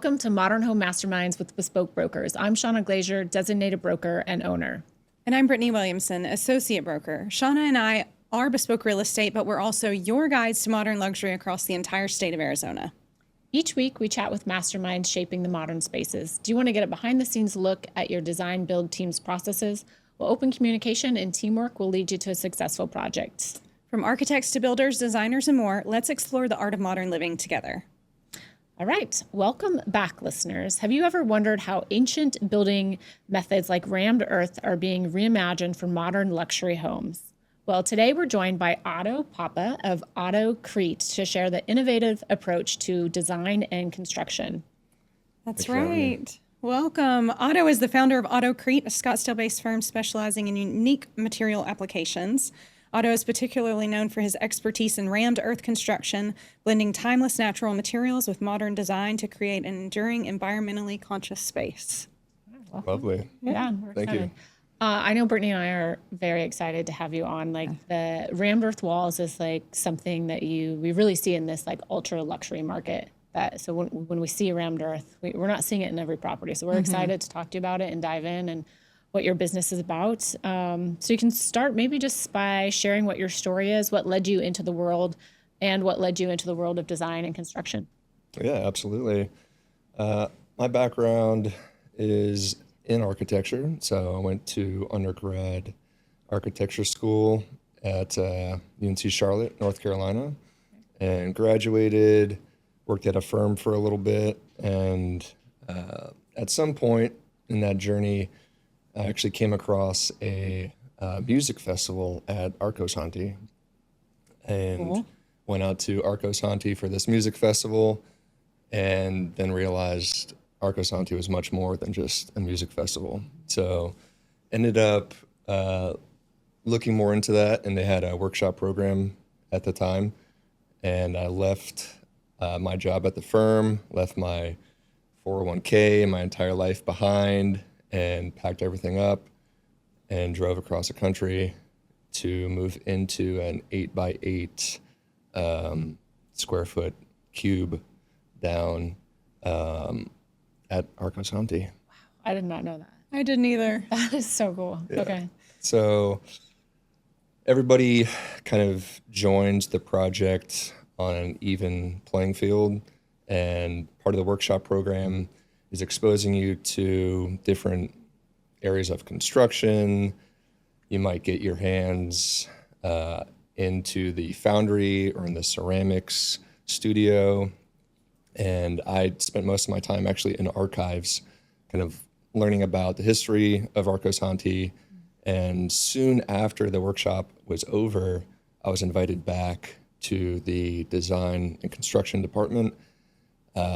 welcome to Modern Home Masterminds with Bespoke Brokers. I'm Shawna Glazier, designated broker and owner. And I'm Brittainy Williamson, associate broker. Shawna and I are bespoke real estate, but we're also your guides to modern luxury across the entire state of Arizona. Each week, we chat with masterminds shaping the modern spaces. Do you want to get a behind-the-scenes look at your design build team's processes? Well, open communication and teamwork will lead you to a successful project. From architects to builders, designers, and more, let's explore the art of modern living together. All right, welcome back, listeners. Have you ever wondered how ancient building methods like rammed earth are being reimagined for modern luxury homes? Well, today we're joined by Otto Papa of ottocrete to share the innovative approach to design and construction. That's right. Welcome. Otto is the founder of ottocrete, a Scottsdale-based firm specializing in unique material applications. Otto is particularly known for his expertise in rammed earth construction, blending timeless natural materials with modern design to create an enduring, environmentally conscious space. Lovely. Yeah, Thank you. I know Brittainy and I are very excited to have you on. Like the rammed earth walls is like something that we really see in this like ultra luxury market. So when we see rammed earth, we're not seeing it in every property. So we're excited to talk to you about it and dive in and what your business is about. So you can start maybe just by sharing what your story is, what led you into the world, and what led you into the world of design and construction. Yeah, absolutely. My background is in architecture. So I went to undergrad architecture school at UNC Charlotte, North Carolina, and graduated, worked at a firm for a little bit. And at some point in that journey, I actually came across a music festival at Arcosanti and went out to Arcosanti for this music festival and then realized Arcosanti was much more than just a music festival. So ended up looking more into that, and they had a workshop program at the time. And I left my job at the firm, left my 401k and my entire life behind, and packed everything up and drove across the country to move into an 8x8 square foot cube down at Arcosanti. Wow, I did not know that. I didn't either. That is so cool. Yeah. Okay. So everybody kind of joined the project on an even playing field, and part of the workshop program is exposing you to different areas of construction. You might get your hands into the foundry or in the ceramics studio. And I spent most of my time actually in archives, kind of learning about the history of Arcosanti. And soon after the workshop was over, I was invited back to the design and construction department.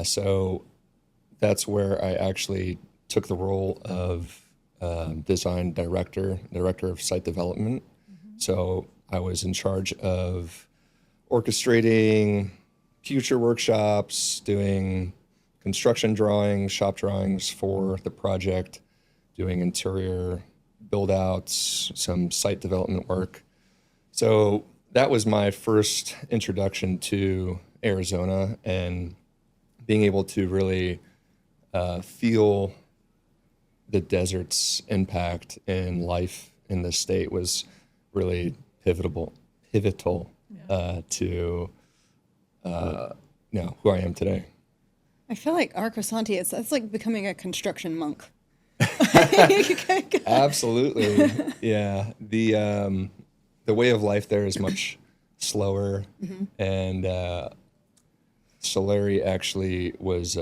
So that's where I actually took the role of design director of site development. So I was in charge of orchestrating future workshops, doing construction drawings, shop drawings for the project, doing interior build outs, some site development work. So that was my first introduction to Arizona, and being able to really feel the desert's impact in life in the state was really pivotal to who I am today. I feel like Arcosanti, it's like becoming a construction monk. Absolutely. Yeah. The way of life there is much slower. And Solari actually was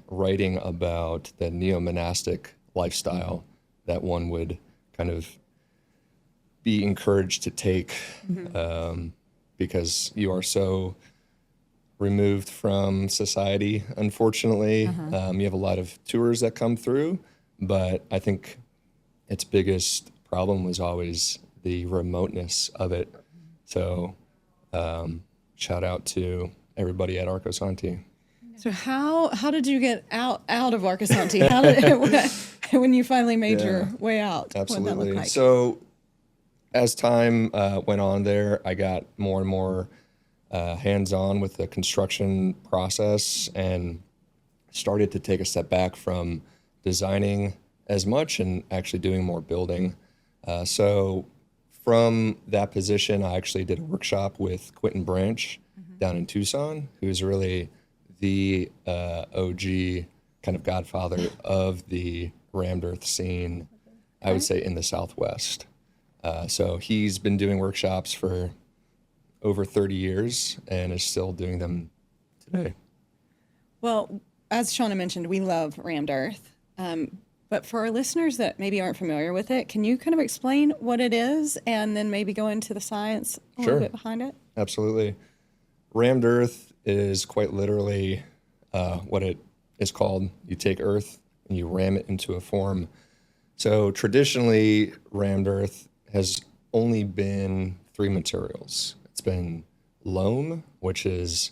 writing about the Neo-Monastic lifestyle that one would kind of be encouraged to take because you are so removed from society, unfortunately. You have a lot of tours that come through, but I think its biggest problem was always the remoteness of it. So shout out to everybody at Arcosanti. So how did you get out of Arcosanti? How did when you finally made your way out? Absolutely. What did that look like? So as time went on there, I got more and more hands-on with the construction process and started to take a step back from designing as much and actually doing more building. So from that position, I actually did a workshop with Quentin Branch down in Tucson, who's really the OG kind of godfather of the rammed earth scene, I would say, in the Southwest. So he's been doing workshops for over 30 years and is still doing them today. Well, as Shawna mentioned, we love rammed earth. But for our listeners that maybe aren't familiar with it, can you kind of explain what it is and then maybe go into the science a little bit behind it? Absolutely. Rammed earth is quite literally what it is called. You take earth and you ram it into a form. So traditionally, rammed earth has only been 3 materials. It's been loam, which is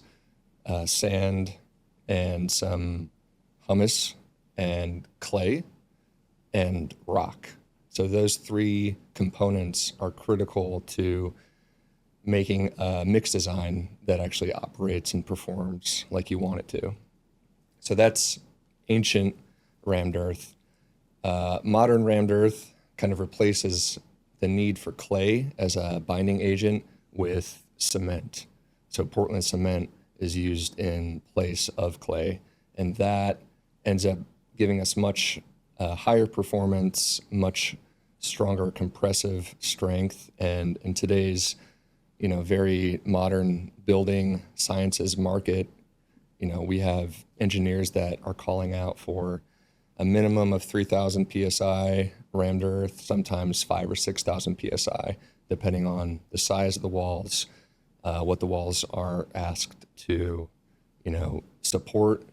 sand and some humus and clay, and rock. So those 3 components are critical to making a mix design that actually operates and performs like you want it to. So that's ancient rammed earth. Modern rammed earth kind of replaces the need for clay as a binding agent with cement. So Portland cement is used in place of clay, and that ends up giving us much higher performance, much stronger compressive strength, and in today's very modern building sciences market, we have engineers that are calling out for a minimum of 3,000 psi rammed earth, sometimes 5,000 or 6,000 psi, depending on the size of the walls, what the walls are asked to, support.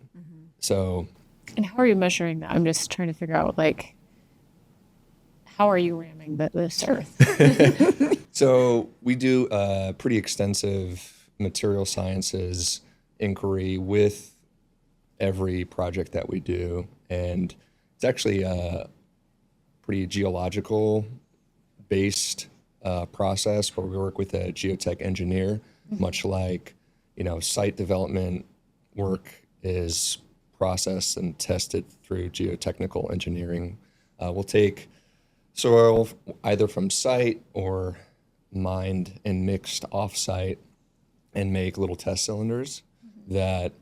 So. And how are you measuring that? I'm just trying to figure out, how are you ramming this earth? So we do a pretty extensive material sciences inquiry with every project that we do. And it's actually a pretty geological based process where we work with a geotech engineer, much like, site development work is processed and tested through geotechnical engineering. We'll take soil either from site or mined and mixed off-site and make little test cylinders that,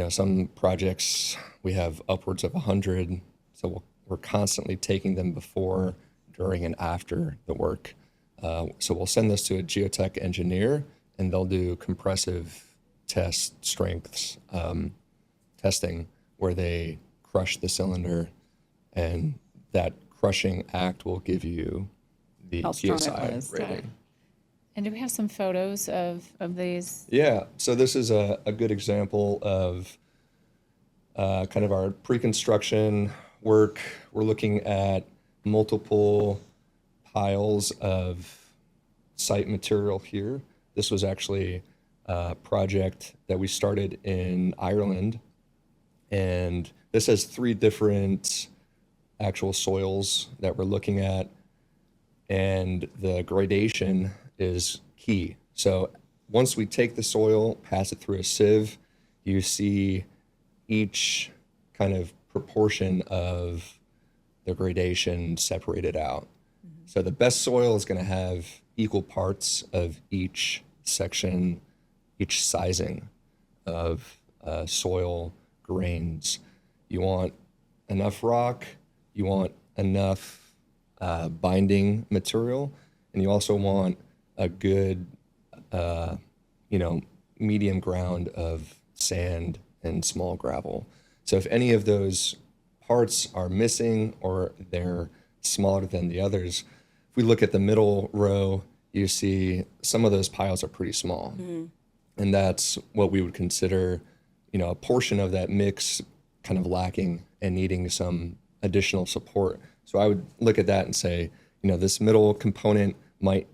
some projects we have upwards of 100. So we're constantly taking them before, during, and after the work. So we'll send this to a geotech engineer and they'll do compressive test strengths testing where they crush the cylinder, and that crushing act will give you the PSI rating. And do we have some photos of these? Yeah, so this is a good example of kind of our pre-construction work. We're looking at multiple piles of site material here. This was actually a project that we started in Ireland, and this has 3 different actual soils that we're looking at, and the gradation is key. So once we take the soil, pass it through a sieve, you see each kind of proportion of the gradation separated out. So the best soil is going to have equal parts of each section, each sizing of soil grains. You want enough rock, you want enough binding material, and you also want a good, medium ground of sand and small gravel. So if any of those parts are missing or they're smaller than the others, if we look at the middle row, you see some of those piles are pretty small. And that's what we would consider, a portion of that mix kind of lacking and needing some additional support. So I would look at that and say, this middle component might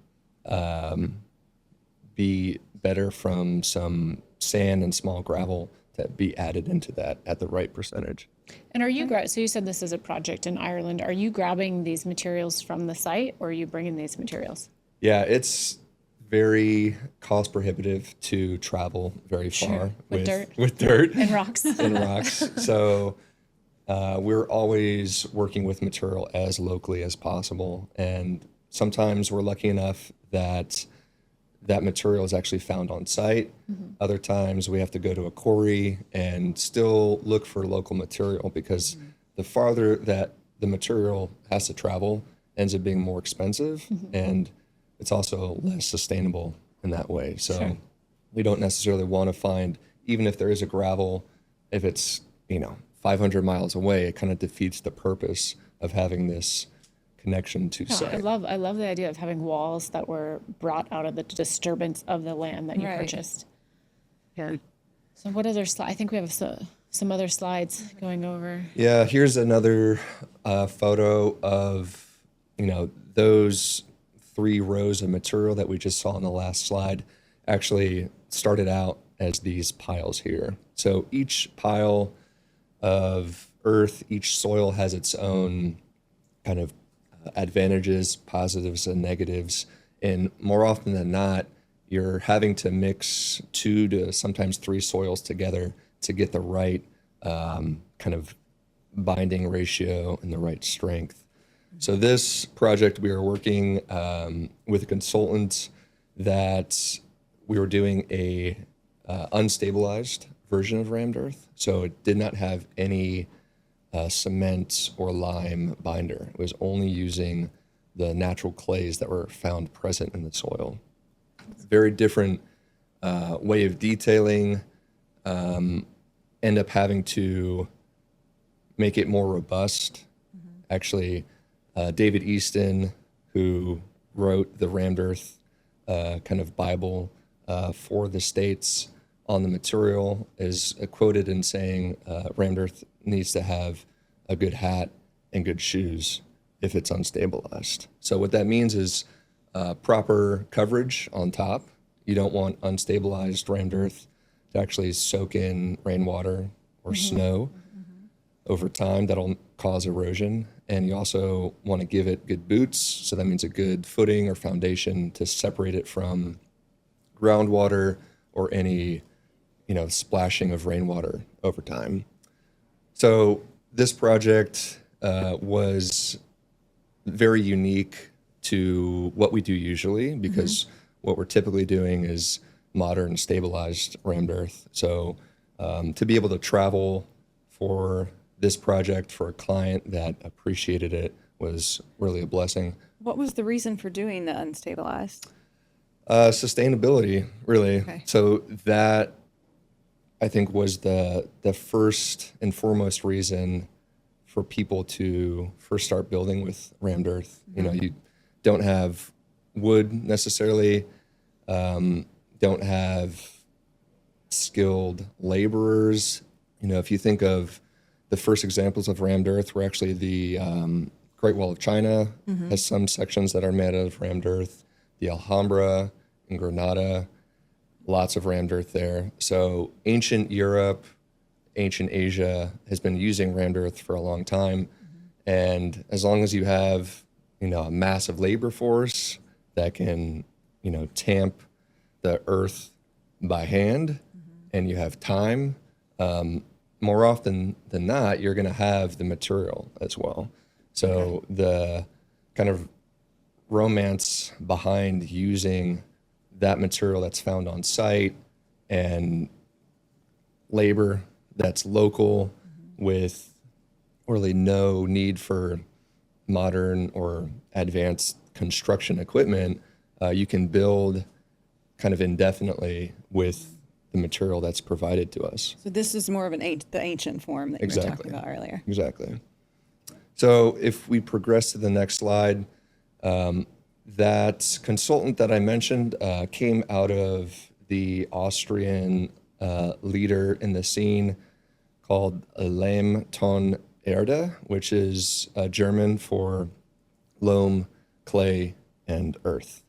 be better from some sand and small gravel to be added into that at the right percentage. And are you, so you said this is a project in Ireland. Are you grabbing these materials from the site, or are you bringing these materials? Yeah, it's very cost prohibitive to travel very far With dirt. with dirt And rocks. and rocks. So we're always working with material as locally as possible. And sometimes we're lucky enough that that material is actually found on site. Other times we have to go to a quarry and still look for local material, because the farther that the material has to travel ends up being more expensive, and it's also less sustainable in that way. So Sure. we don't necessarily want to find, even if there is a gravel, if it's, 500 miles away, it kind of defeats the purpose of having this connection to Yeah, site. I love the idea of having walls that were brought out of the disturbance of the land that you Right. purchased. Yeah. So what other I think we have some other slides going over. Yeah, here's another photo of, those 3 rows of material that we just saw on the last slide actually started out as these piles here. So each pile of earth, each soil has its own kind of advantages, positives and negatives. And more often than not, you're having to mix 2 to sometimes 3 soils together to get the right kind of binding ratio and the right strength. So this project, we were working with a consultant that we were doing a unstabilized version of rammed earth. So it did not have any cement or lime binder. It was only using the natural clays that were found present in the soil. Very different way of detailing. End up having to make it more robust. Actually, David Easton, who wrote the rammed earth kind of Bible for the States on the material, is quoted in saying rammed earth needs to have a good hat and good shoes if it's unstabilized. So what that means is proper coverage on top. You don't want unstabilized rammed earth to actually soak in rainwater or snow over time. That'll cause erosion. And you also want to give it good boots. So that means a good footing or foundation to separate it from groundwater or any, splashing of rainwater over time. So this project was very unique to what we do usually, because what we're typically doing is modern stabilized rammed earth. So to be able to travel for this project for a client that appreciated it was really a blessing. What was the reason for doing the unstabilized? Sustainability, really. Okay. So that, I think, was the first and foremost reason for people to first start building with rammed earth. You don't have wood necessarily, don't have skilled laborers. If you think of the first examples of rammed earth, were actually the Great Wall of China has some sections that are made out of rammed earth. The Alhambra in Granada, lots of rammed earth there. So ancient Europe, ancient Asia has been using rammed earth for a long time. And as long as you have, a massive labor force that can, tamp the earth by hand, and you have time, more often than not, you're going to have the material as well. So the kind of romance behind using that material that's found on site and labor that's local with really no need for modern or advanced construction equipment, you can build kind of indefinitely with the material that's provided to us. So this is more of the ancient form that you were talking about earlier. Exactly. So if we progress to the next slide, that consultant that I mentioned came out of the Austrian leader in the scene called Lehm ton Erde, which is German for loam, clay, and earth.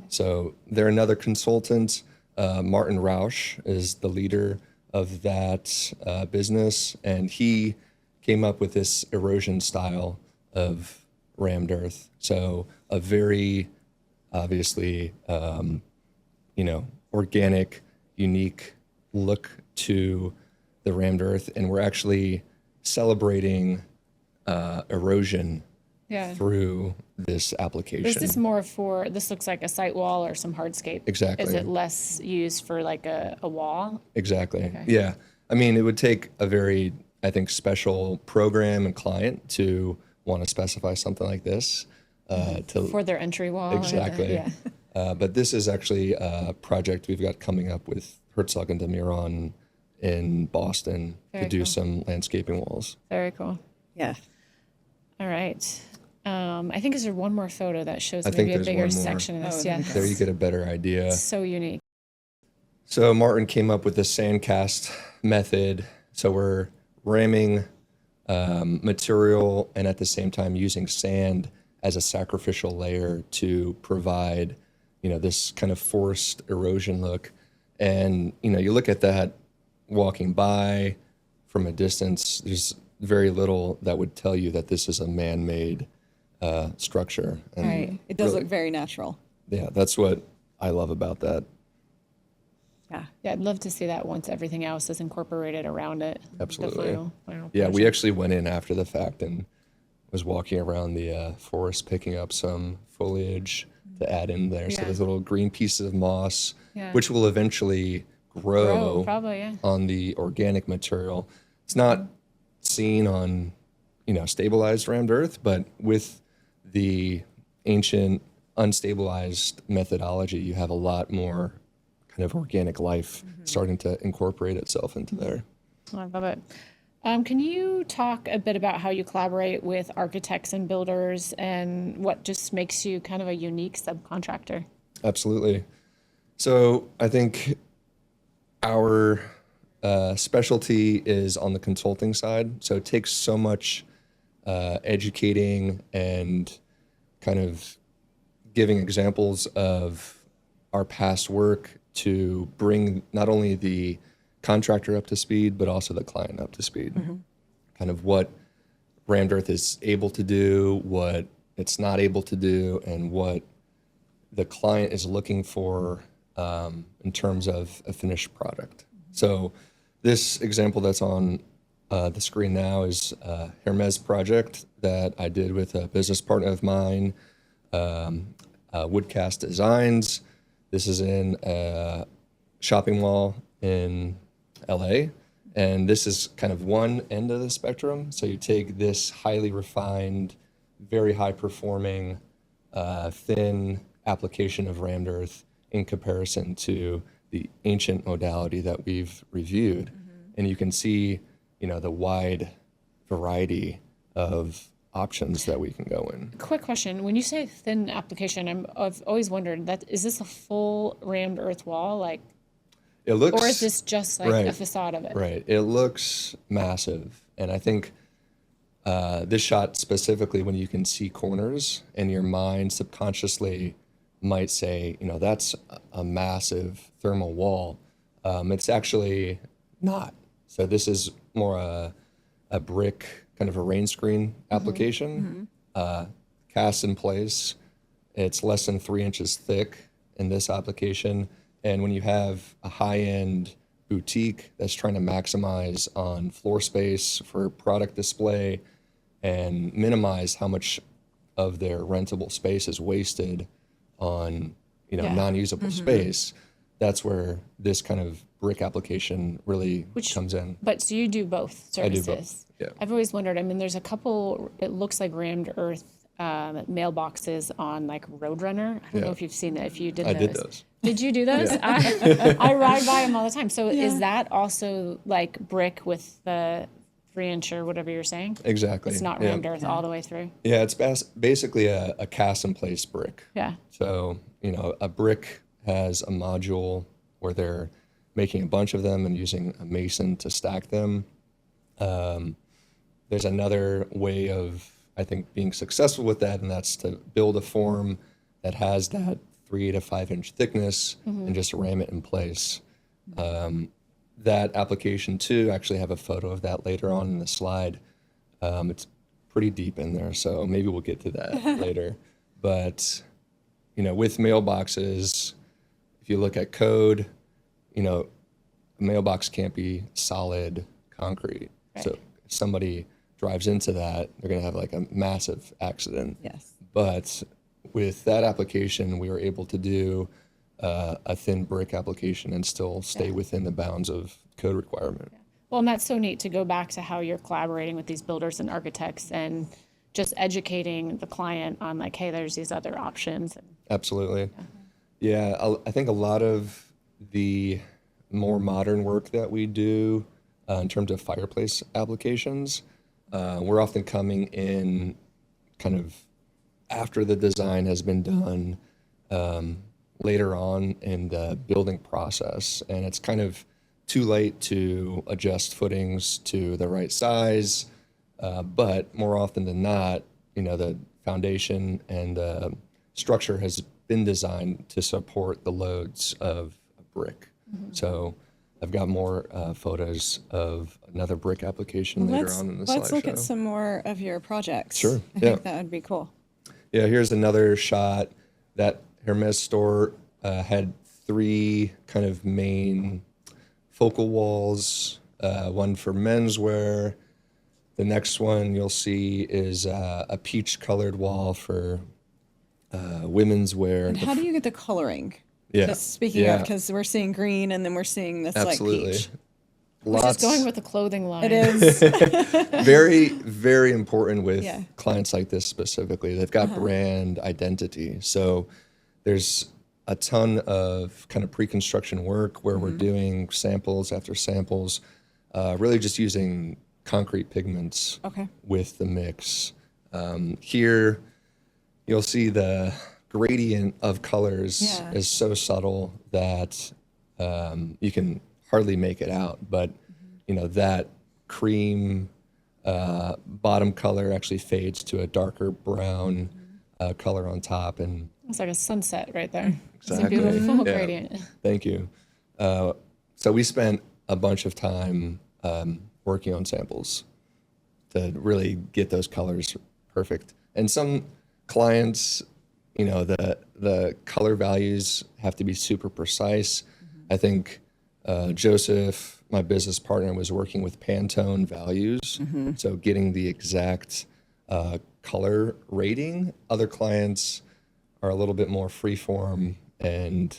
So they're another consultant. Martin Rausch is the leader of that business, and he came up with this erosion style of rammed earth. So a very obviously organic, unique look to the rammed earth, and we're actually celebrating erosion through this application. Is this more for, this looks like a site wall or some hardscape? Exactly. Is it less used for like a wall? Exactly. Okay. Yeah. I mean, it would take a very, I think, special program and client to want to specify something like this. For their entry wall? Exactly. Yeah. But this is actually a project we've got coming up with Herzog and Demiron in Boston Very to do cool. some landscaping walls. Very cool. Yeah. All right. I think is there one more photo that shows I think maybe a there's bigger one more. section of this? Oh, Yeah. There you get a better idea. So unique. So Martin came up with the sand cast method. So we're ramming material and at the same time using sand as a sacrificial layer to provide, this kind of forced erosion look. And, you look at that walking by from a distance, there's very little that would tell you that this is a man-made structure. And Right. It does really- look very natural. Yeah, that's what I love about that. Yeah. Yeah, I'd love to see that once everything else is incorporated around it. The Absolutely. final Yeah, we project. actually went in after the fact and was walking around the forest picking up some foliage to add in there. So Yeah. there's little green pieces of moss, Yeah. which will eventually grow Probably, yeah. on the organic material. It's not seen on, stabilized rammed earth, but with the ancient unstabilized methodology, you have a lot more kind of organic life starting to incorporate itself into there. I love it. Can you talk a bit about how you collaborate with architects and builders and what just makes you kind of a unique subcontractor? Absolutely. So I think our specialty is on the consulting side. So it takes so much educating and kind of giving examples of our past work to bring not only the contractor up to speed, but also the client up to speed. Kind of what rammed earth is able to do, what it's not able to do, and what the client is looking for in terms of a finished product. So this example that's on the screen now is a Hermès project that I did with a business partner of mine, Woodcast Designs. This is in a shopping mall in LA. And this is kind of one end of the spectrum. So you take this highly refined, very high performing, thin application of rammed earth in comparison to the ancient modality that we've reviewed. And you can see, the wide variety of options that we can go in. Quick question. When you say thin application, I've always wondered that is this a full rammed earth wall? Like, It looks, or is this just like right, a facade of it? Right. It looks massive. And I think this shot specifically, when you can see corners and your mind subconsciously might say, that's a massive thermal wall. It's actually not. So this is more a brick, kind of a rain screen application, cast in place. It's less than 3 inches thick in this application. And when you have a high-end boutique that's trying to maximize on floor space for product display and minimize how much of their rentable space is wasted on, Yeah. non-usable space, that's where this kind of brick application really comes in. But so you do both I do services? both, yeah. I've always wondered, there's a couple, it looks like rammed earth mailboxes on like Roadrunner. I don't know Yeah. if you've seen that, if you did I those. did those. Did you do those? Yeah. I ride by them all the time. So is that also like brick with the 3-inch or whatever you're saying? Exactly. It's not yeah. rammed earth all the way through? Yeah, it's basically a cast-in-place brick. Yeah. So, a brick has a module where they're making a bunch of them and using a mason to stack them. There's another way of, I think, being successful with that, and that's to build a form that has that 3 to 5 inch thickness and just ram it in place. That application too, actually have a photo of that later on in the slide. It's pretty deep in there, so maybe we'll get to that later. But, with mailboxes, if you look at code, you know, a mailbox can't be solid concrete. Right. So if somebody drives into that, they're going to have like a massive accident. Yes. But with that application, we were able to do a thin brick application and still stay within the bounds of code requirement. Well, and that's so neat to go back to how you're collaborating with these builders and architects and just educating the client on like, hey, there's these other options. Absolutely. Yeah, I think a lot of the more modern work that we do in terms of fireplace applications, we're often coming in kind of after the design has been done, later on in the building process. And it's kind of too late to adjust footings to the right size. But more often than not, you know, the foundation and structure has been designed to support the loads of a brick. So I've got more photos of another brick application later on in the slideshow. Let's look at some more of your projects. Sure. I think that would be cool. Yeah, here's another shot. That Hermès store had 3 kind of main focal walls, one for menswear. The next one you'll see is a peach colored wall for women's wear. And how do you get the coloring? Yeah. Just speaking of, because we're seeing green and then we're seeing this Absolutely. like peach. Which is going with the clothing line. It is. Very, very important with Yeah. clients like this specifically. They've got brand identity. So there's a ton of kind of pre-construction work where we're doing samples after samples, really just using concrete pigments with the mix. Here, you'll see the gradient of colors is so subtle that you can hardly make it out. But, you know, that cream bottom color actually fades to a darker brown color on top. And It's like a sunset right there. exactly. It's a beautiful Yeah. gradient. Thank you. So we spent a bunch of time working on samples to really get those colors perfect. And some clients, you know, the color values have to be super precise. I think Joseph, my business partner, was working with Pantone values, so getting the exact color rating. Other clients are a little bit more freeform and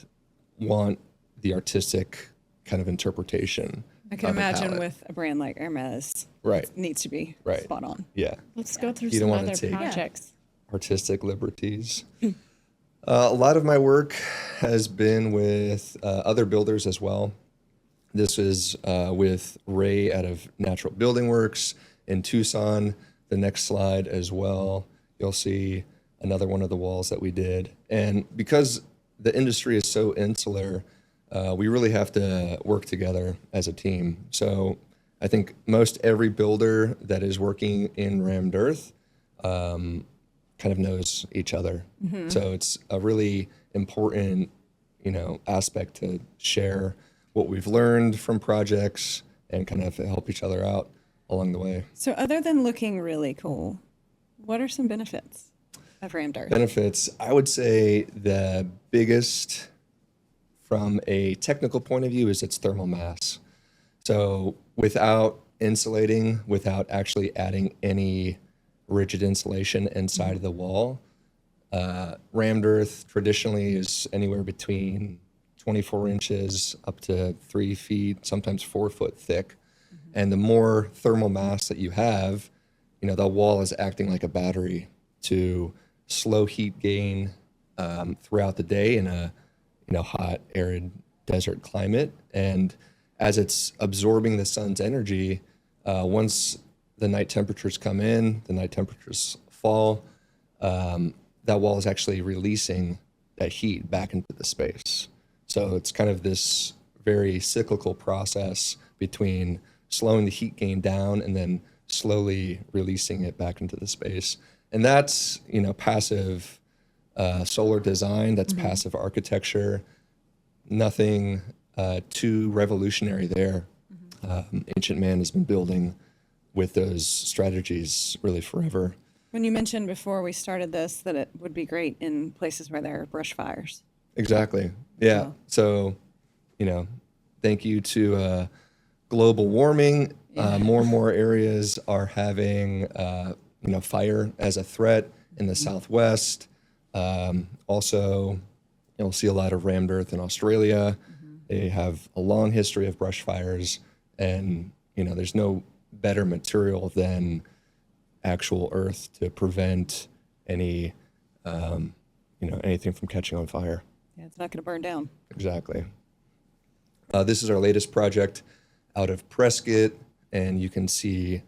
want the artistic kind of interpretation. I can of a imagine palette. with a brand like Hermès, Right. it needs to be Right. spot on. Yeah, Let's go through You don't some wanna other take- projects. artistic liberties. A lot of my work has been with other builders as well. This is with Ray out of Natural Building Works in Tucson. The next slide as well, you'll see another one of the walls that we did. And because the industry is so insular, we really have to work together as a team. So I think most every builder that is working in rammed earth kind of knows each other. So it's a really important, you know, aspect to share what we've learned from projects and kind of help each other out along the way. So other than looking really cool, what are some benefits of rammed earth? Benefits, I would say the biggest from a technical point of view is its thermal mass. So without insulating, without actually adding any rigid insulation inside of the wall, rammed earth traditionally is anywhere between 24 inches up to 3 feet, sometimes 4 foot thick. And the more thermal mass that you have, you know, the wall is acting like a battery to slow heat gain throughout the day in a, you know, hot, arid desert climate. And as it's absorbing the sun's energy, once the night temperatures come in, the night temperatures fall, that wall is actually releasing that heat back into the space. So it's kind of this very cyclical process between slowing the heat gain down and then slowly releasing it back into the space. And that's, you know, passive solar design, that's passive architecture, nothing too revolutionary there. Ancient man has been building with those strategies really forever. When you mentioned before we started this that it would be great in places where there are brush fires. Exactly. Yeah. Wow. So, thank you to global warming. More and more areas are having, fire as a threat in the Southwest. Also, you'll see a lot of rammed earth in Australia. They have a long history of brush fires, and there's no better material than actual earth to prevent any, anything from catching on fire. Yeah, it's not going to burn down. Exactly. This is our latest project out of Prescott, and you can see,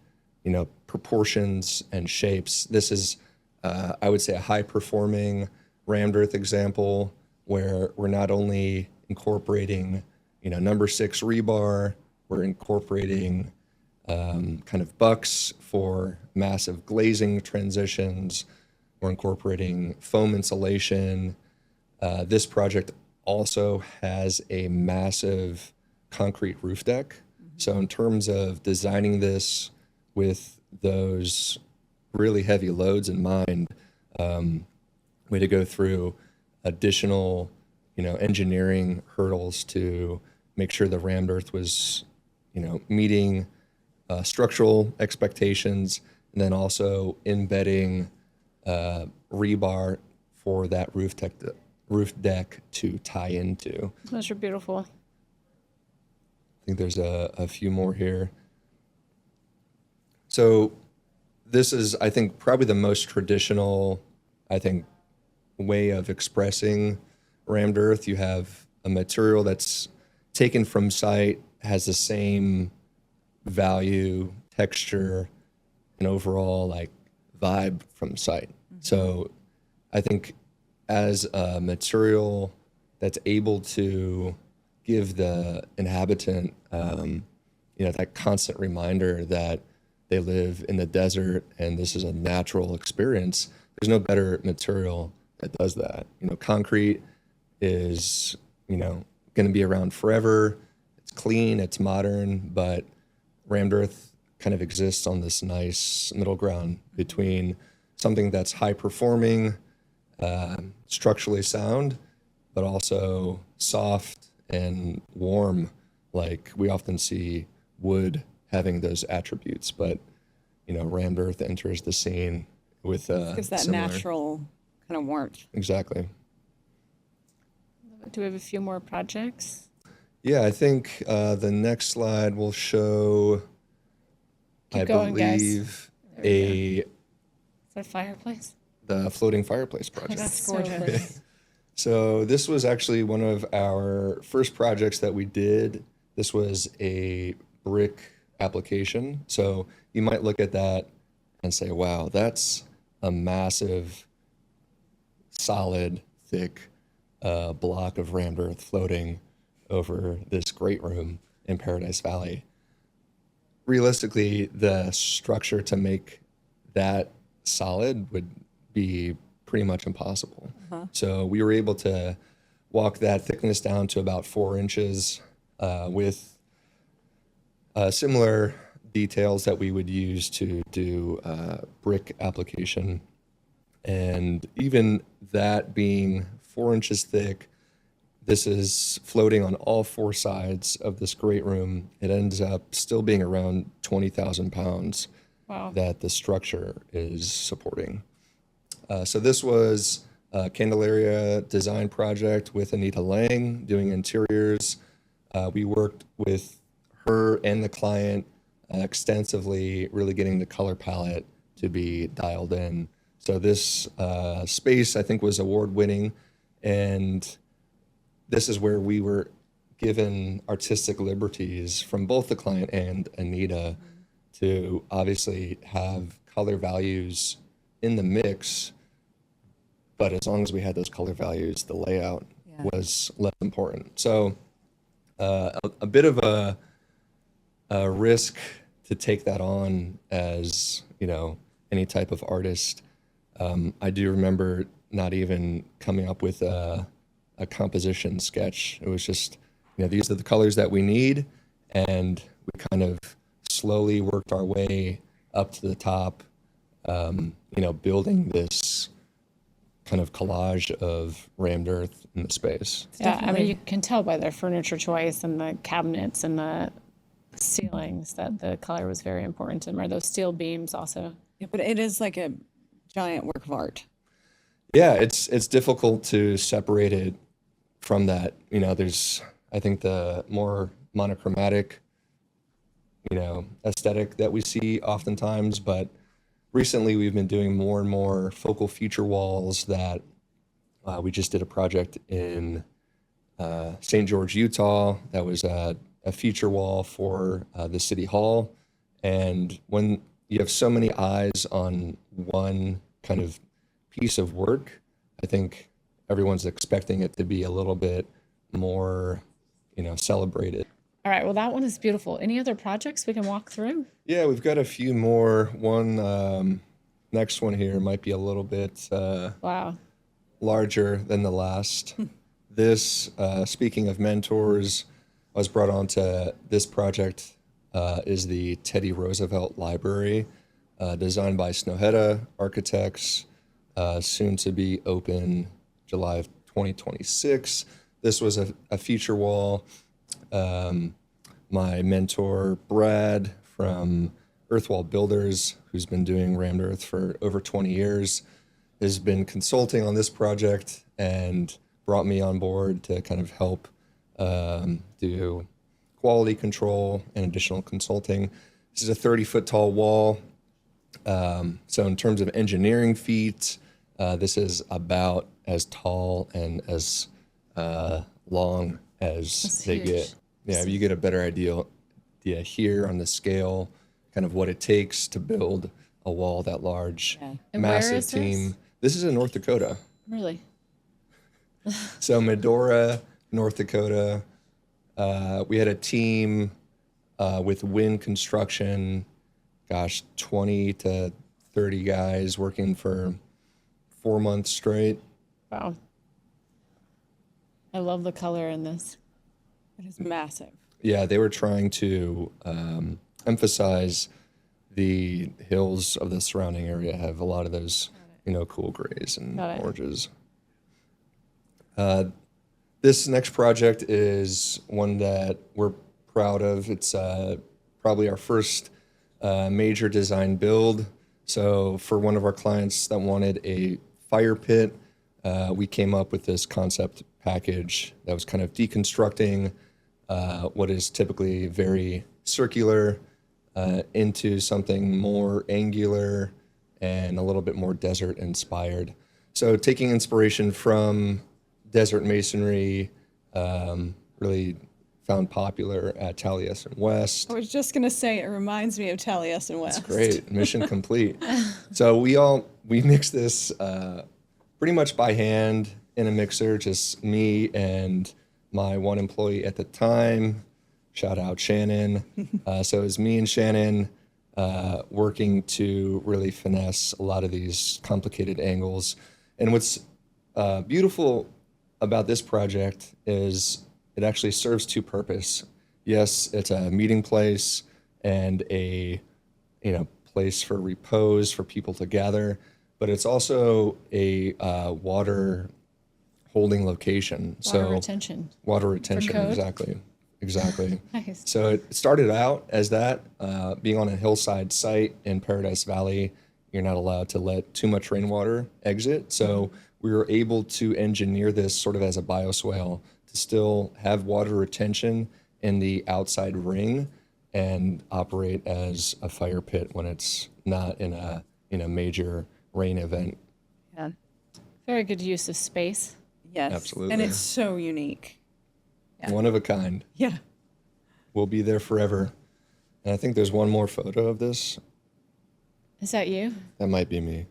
proportions and shapes. This is, I would say, a high-performing rammed earth example where we're not only incorporating, number 6 rebar, we're incorporating kind of bucks for massive glazing transitions. We're incorporating foam insulation. This project also has a massive concrete roof deck. So in terms of designing this with those really heavy loads in mind, we had to go through additional, engineering hurdles to make sure the rammed earth was, meeting structural expectations, and then also embedding rebar for that roof deck to tie into. Those are beautiful. I think there's a few more here. So this is, I think, probably the most traditional, way of expressing rammed earth. You have a material that's taken from site, has the same value, texture, and overall vibe from site. So I think as a material that's able to give the inhabitant, that constant reminder that they live in the desert and this is a natural experience, there's no better material that does that. Concrete is, going to be around forever. It's clean, it's modern, but rammed earth kind of exists on this nice middle ground between something that's high performing, structurally sound, but also soft and warm. Like we often see wood having those attributes, but rammed earth enters the scene with Gives that similar. natural kind of warmth. Exactly. Do we have a few more projects? Yeah, I think the next slide will show, Keep going, guys. believe, Is that Fireplace? the floating fireplace project. That's So gorgeous. pretty. So this was actually one of our first projects that we did. This was a brick application. So you might look at that and say, wow, that's a massive, solid, thick block of rammed earth floating over this great room in Paradise Valley. Realistically, the structure to make that solid would be pretty much impossible. So we were able to walk that thickness down to about 4 inches with similar details that we would use to do brick application. And even that being 4 inches thick, this is floating on all 4 sides of this great room. It ends up still being around 20,000 pounds Wow. that the structure is supporting. So this was a Candelaria design project with Anita Lang doing interiors. We worked with her and the client extensively, really getting the color palette to be dialed in. So this space, I think, was award-winning, and this is where we were given artistic liberties from both the client and Anita to obviously have color values in the mix, but as long as we had those color values, the layout was less important. So a bit of a risk to take that on as, any type of artist. I do remember not even coming up with a composition sketch. It was just, these are the colors that we need, and we kind of slowly worked our way up to the top, building this kind of collage of rammed earth in the space. Yeah, I mean, you can tell by their furniture choice and the cabinets and the ceilings that the color was very important to them, or those steel beams also. Yeah, but it is like a giant work of art. Yeah, it's difficult to separate it from that. You know, there's, I think, the more monochromatic, you know, aesthetic that we see oftentimes, but recently we've been doing more and more focal feature walls that we just did a project in St. George, Utah. That was a feature wall for the city hall. And when you have so many eyes on one kind of piece of work, I think everyone's expecting it to be a little bit more, you know, celebrated. All right, well, that one is beautiful. Any other projects we can walk through? Yeah, we've got a few more. One, next one here might be a little bit Wow. larger than the last. This, speaking of mentors, I was brought on to this project, is the Teddy Roosevelt Library, designed by Snøhetta Architects, soon to be open July of 2026. This was a feature wall. My mentor, Brad, from Earthwall Builders, who's been doing rammed earth for over 20 years, has been consulting on this project and brought me on board to kind of help do quality control and additional consulting. This is a 30-foot tall wall. So in terms of engineering feat, this is about as tall and as long as That's they huge. get. Yeah, you get a better idea here on the scale, kind of what it takes to build a wall that large. Yeah. And where Massive is this? team. This is in North Dakota. Really? So Medora, North Dakota. We had a team with Wind Construction, 20 to 30 guys working for 4 months straight. Wow. I love the color in this. It is massive. Yeah, they were trying to emphasize the hills of the surrounding area have a lot of those, you know, cool grays and Got it. oranges. This next project is one that we're proud of. It's probably our first major design build. So for one of our clients that wanted a fire pit, we came up with this concept package that was kind of deconstructing what is typically very circular into something more angular and a little bit more desert inspired. So taking inspiration from desert masonry, really found popular at Taliesin West. I was just going to say, it reminds me of Taliesin West. Great, mission complete. So we mixed this pretty much by hand in a mixer, just me and my one employee at the time. Shout out Shannon. So it was me and Shannon working to really finesse a lot of these complicated angles. And what's beautiful about this project is it actually serves two purposes. Yes, it's a meeting place and a place for repose for people to gather, but it's also a water holding location. Water retention. Water retention, code? exactly. Nice. So it started out as that, being on a hillside site in Paradise Valley, you're not allowed to let too much rainwater exit. So we were able to engineer this sort of as a bioswale to still have water retention in the outside ring and operate as a fire pit when it's not in a major rain event. Yeah. Very good use of space. Yes. Absolutely. And it's so unique. Yeah. One of a kind. Yeah. We'll be there forever. And I think there's one more photo of this. Is that you? That might be me.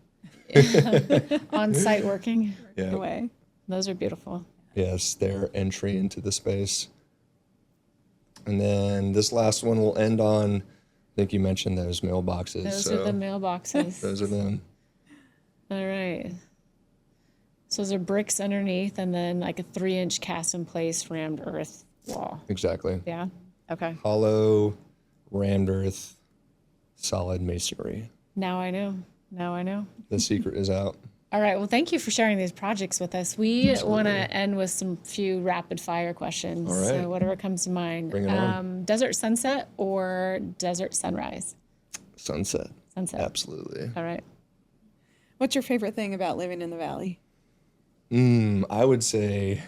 On site working? Yeah. Away. Those are beautiful. Yes, their entry into the space. And then this last one will end on, I think you mentioned those mailboxes. Those so are the mailboxes. those are them. All right. So those are bricks underneath and then like a 3-inch cast in place rammed earth wall. Exactly. Yeah? Okay. Hollow, rammed earth, solid masonry. Now I know. Now I know. The secret is out. All right. Well, thank you for sharing these projects with us. We want to end with some few rapid fire questions. All right. So whatever comes to mind. Bring it on. Desert sunset or desert sunrise? Sunset. Sunset. Absolutely. All right. What's your favorite thing about living in the valley? I would say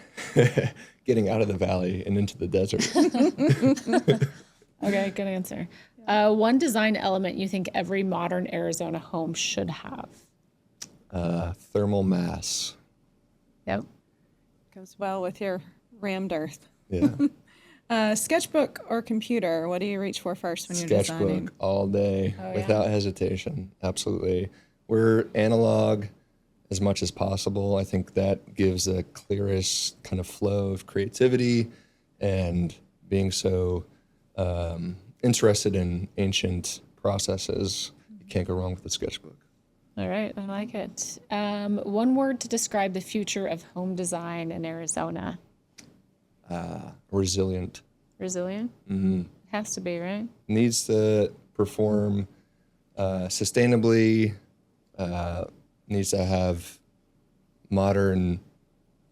getting out of the valley and into the desert. Okay, good answer. One design element you think every modern Arizona home should have? Thermal mass. Yep. Goes well with your rammed earth. Yeah. Sketchbook or computer? What do you reach for first when you're designing? Sketchbook all day without hesitation. Absolutely. We're analog as much as possible. I think that gives the clearest kind of flow of creativity, and being so interested in ancient processes, you can't go wrong with the sketchbook. All right, I like it. One word to describe the future of home design in Arizona. Resilient. Resilient? Has to be, right? Needs to perform sustainably, needs to have modern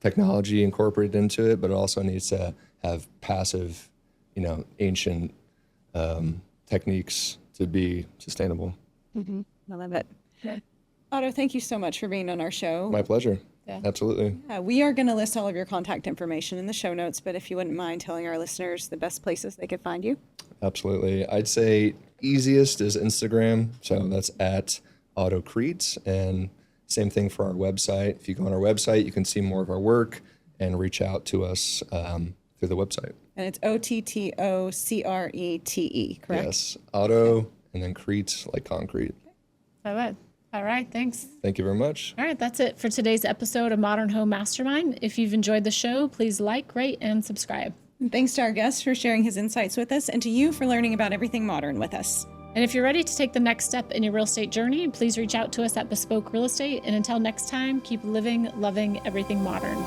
technology incorporated into it, but it also needs to have passive, ancient techniques to be sustainable. I love it. Otto, thank you so much for being on our show. My pleasure. Yeah. Absolutely. We are going to list all of your contact information in the show notes, but if you wouldn't mind telling our listeners the best places they could find you. Absolutely. I'd say easiest is Instagram. So that's at ottocrete, and same thing for our website. If you go on our website, you can see more of our work and reach out to us through the website. And it's OTTOCRETE, correct? Yes. Otto and then crete, like concrete. All right, thanks. Thank you very much. All right, that's it for today's episode of Modern Home Mastermind. If you've enjoyed the show, please like, rate, and subscribe. And thanks to our guest for sharing his insights with us, and to you for learning about everything modern with us. And if you're ready to take the next step in your real estate journey, please reach out to us at Bespoke Real Estate. And until next time, keep living, loving everything modern.